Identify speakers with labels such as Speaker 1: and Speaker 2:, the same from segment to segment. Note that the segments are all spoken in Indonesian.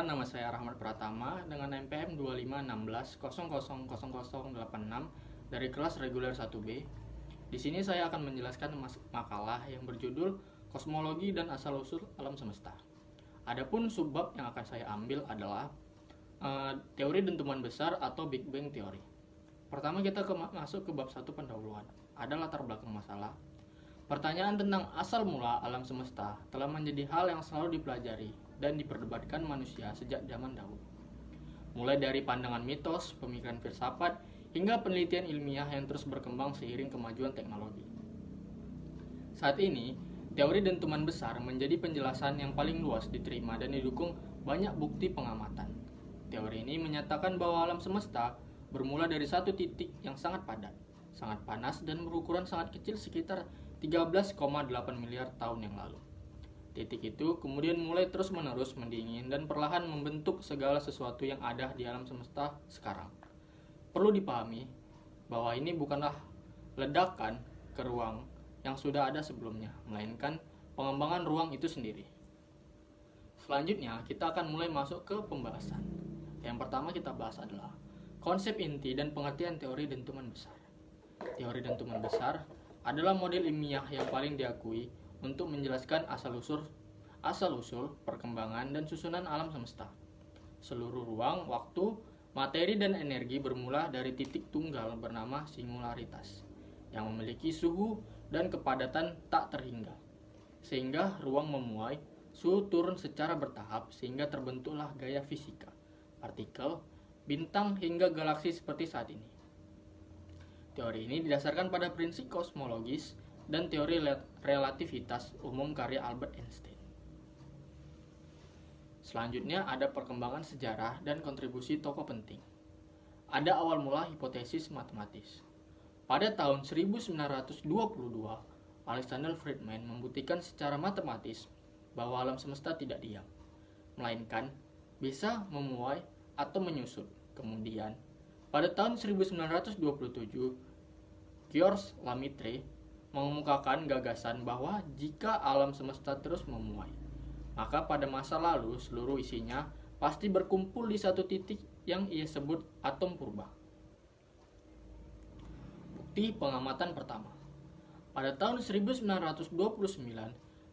Speaker 1: nama saya Rahmat Pratama dengan NPM 2516000086 dari kelas reguler 1B. Di sini saya akan menjelaskan makalah yang berjudul Kosmologi dan Asal-usul Alam Semesta. Adapun subbab yang akan saya ambil adalah teori dentuman besar atau Big Bang Theory. Pertama kita masuk ke bab 1 pendahuluan. Ada latar belakang masalah. Pertanyaan tentang asal mula alam semesta telah menjadi hal yang selalu dipelajari dan diperdebatkan manusia sejak zaman dahulu. Mulai dari pandangan mitos, pemikiran filsafat, hingga penelitian ilmiah yang terus berkembang seiring kemajuan teknologi. Saat ini, teori dentuman besar menjadi penjelasan yang paling luas diterima dan didukung banyak bukti pengamatan. Teori ini menyatakan bahwa alam semesta bermula dari satu titik yang sangat padat, sangat panas dan berukuran sangat kecil sekitar 13,8 miliar tahun yang lalu. Titik itu kemudian mulai terus-menerus mendingin dan perlahan membentuk segala sesuatu yang ada di alam semesta sekarang. Perlu dipahami bahwa ini bukanlah ledakan ke ruang yang sudah ada sebelumnya, melainkan pengembangan ruang itu sendiri. Selanjutnya, kita akan mulai masuk ke pembahasan. Yang pertama kita bahas adalah konsep inti dan pengertian teori dentuman besar. Teori dentuman besar adalah model ilmiah yang paling diakui untuk menjelaskan asal-usul, perkembangan, dan susunan alam semesta. Seluruh ruang, waktu, materi, dan energi bermula dari titik tunggal bernama singularitas, yang memiliki suhu dan kepadatan tak terhingga. Sehingga ruang memuai, suhu turun secara bertahap sehingga terbentuklah gaya fisika, partikel, bintang, hingga galaksi seperti saat ini. Teori ini didasarkan pada prinsip kosmologis dan teori relativitas umum karya Albert Einstein. Selanjutnya ada perkembangan sejarah dan kontribusi tokoh penting. Ada awal mula hipotesis matematis. Pada tahun 1922, Alexander Friedman membuktikan secara matematis bahwa alam semesta tidak diam, melainkan bisa memuai atau menyusut. Kemudian, pada tahun 1927, Georges Lemaitre mengemukakan gagasan bahwa jika alam semesta terus memuai, maka pada masa lalu seluruh isinya pasti berkumpul di satu titik yang ia sebut atom purba. Bukti pengamatan pertama. Pada tahun 1929,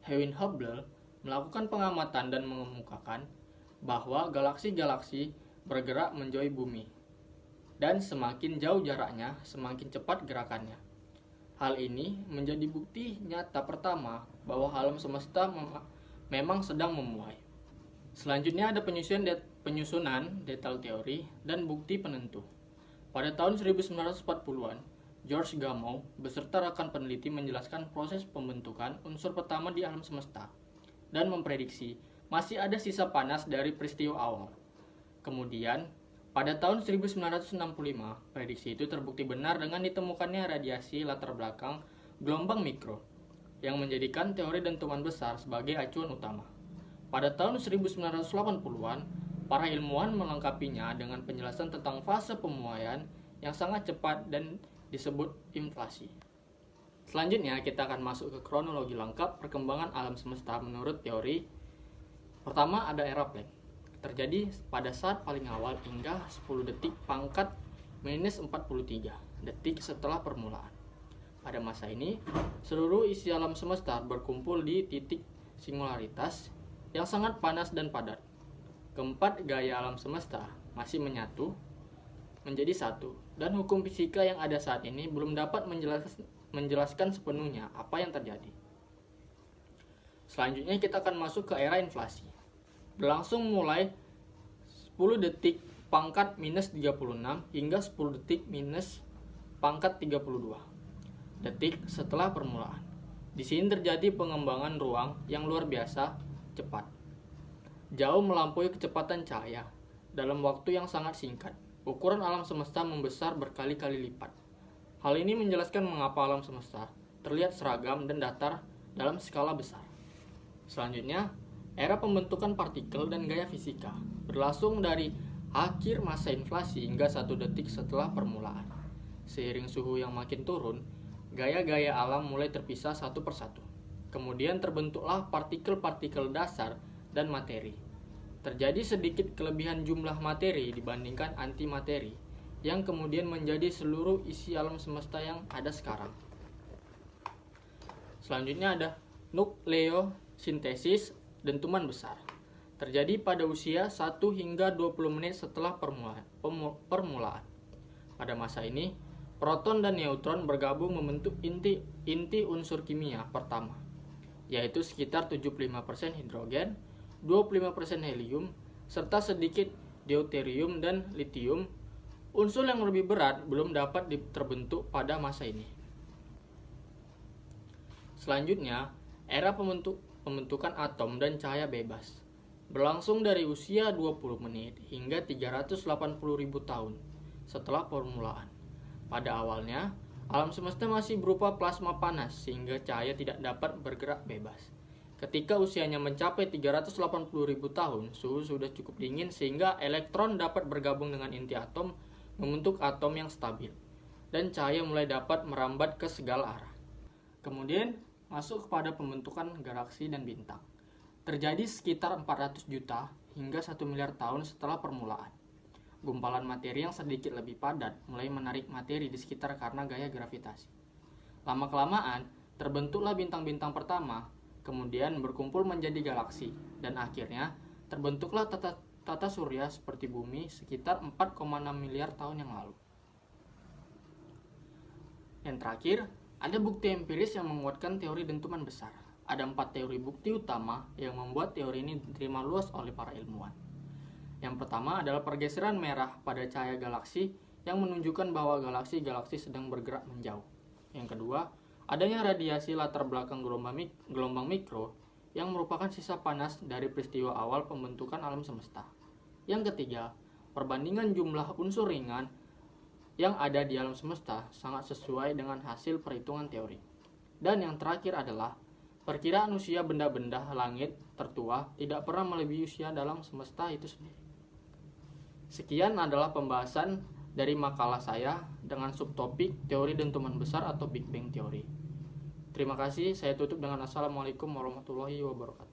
Speaker 1: Edwin Hubble melakukan pengamatan dan mengemukakan bahwa galaksi-galaksi bergerak menjauhi bumi. Dan semakin jauh jaraknya, semakin cepat gerakannya. Hal ini menjadi bukti nyata pertama bahwa alam semesta memang sedang memuai. Selanjutnya ada penyusunan detail teori dan bukti penentu. Pada tahun 1940-an, George Gamow beserta rekan peneliti menjelaskan proses pembentukan unsur pertama di alam semesta dan memprediksi masih ada sisa panas dari peristiwa awal. Kemudian, pada tahun 1965, prediksi itu terbukti benar dengan ditemukannya radiasi latar belakang gelombang mikro, yang menjadikan teori dentuman besar sebagai acuan utama. Pada tahun 1980-an, para ilmuwan melengkapinya dengan penjelasan tentang fase pemuaian yang sangat cepat dan disebut inflasi. Selanjutnya, kita akan masuk ke kronologi lengkap perkembangan alam semesta menurut teori. Pertama ada era Planck. Terjadi pada saat paling awal hingga 10 detik pangkat minus 43 detik setelah permulaan. Pada masa ini, seluruh isi alam semesta berkumpul di titik singularitas yang sangat panas dan padat. Keempat gaya alam semesta masih menyatu menjadi satu, dan hukum fisika yang ada saat ini belum dapat menjelaskan sepenuhnya apa yang terjadi. Selanjutnya kita akan masuk ke era inflasi. Berlangsung mulai 10 detik pangkat minus 36 hingga 10 detik minus pangkat 32 detik setelah permulaan. Di sini terjadi pengembangan ruang yang luar biasa cepat, jauh melampaui kecepatan cahaya. Dalam waktu yang sangat singkat, ukuran alam semesta membesar berkali-kali lipat. Hal ini menjelaskan mengapa alam semesta terlihat seragam dan datar dalam skala besar. Selanjutnya, era pembentukan partikel dan gaya fisika berlangsung dari akhir masa inflasi hingga 1 detik setelah permulaan. Seiring suhu yang makin turun, gaya-gaya alam mulai terpisah satu persatu. Kemudian terbentuklah partikel-partikel dasar dan materi. Terjadi sedikit kelebihan jumlah materi dibandingkan antimateri, yang kemudian menjadi seluruh isi alam semesta yang ada sekarang. Selanjutnya ada nukleosintesis dentuman besar. Terjadi pada usia 1 hingga 20 menit setelah permulaan. Pada masa ini, proton dan neutron bergabung membentuk inti unsur kimia pertama, yaitu sekitar 75% hidrogen, 25% helium, serta sedikit deuterium dan litium. Unsur yang lebih berat belum dapat terbentuk pada masa ini. Selanjutnya, era pembentukan atom dan cahaya bebas berlangsung dari usia 20 menit hingga 380.000 tahun setelah permulaan. Pada awalnya, alam semesta masih berupa plasma panas sehingga cahaya tidak dapat bergerak bebas. Ketika usianya mencapai 380.000 tahun, suhu sudah cukup dingin sehingga elektron dapat bergabung dengan inti atom membentuk atom yang stabil, dan cahaya mulai dapat merambat ke segala arah. Kemudian masuk kepada pembentukan galaksi dan bintang. Terjadi sekitar 400 juta hingga 1 miliar tahun setelah permulaan. Gumpalan materi yang sedikit lebih padat mulai menarik materi di sekitar karena gaya gravitasi. Lama-kelamaan, terbentuklah bintang-bintang pertama, kemudian berkumpul menjadi galaksi, dan akhirnya terbentuklah tata surya seperti bumi sekitar 4,6 miliar tahun yang lalu. Yang terakhir, ada bukti empiris yang menguatkan teori dentuman besar. Ada 4 teori bukti utama yang membuat teori ini diterima luas oleh para ilmuwan. Yang pertama adalah pergeseran merah pada cahaya galaksi yang menunjukkan bahwa galaksi-galaksi sedang bergerak menjauh. Yang kedua, adanya radiasi latar belakang gelombang mikro yang merupakan sisa panas dari peristiwa awal pembentukan alam semesta. Yang ketiga, perbandingan jumlah unsur ringan yang ada di alam semesta sangat sesuai dengan hasil perhitungan teori. Dan yang terakhir adalah perkiraan usia benda-benda langit tertua tidak pernah melebihi usia dalam semesta itu sendiri. Sekian adalah pembahasan dari makalah saya dengan subtopik teori dentuman besar atau Big Bang Theory. Terima kasih, saya tutup dengan Assalamualaikum warahmatullahi wabarakatuh.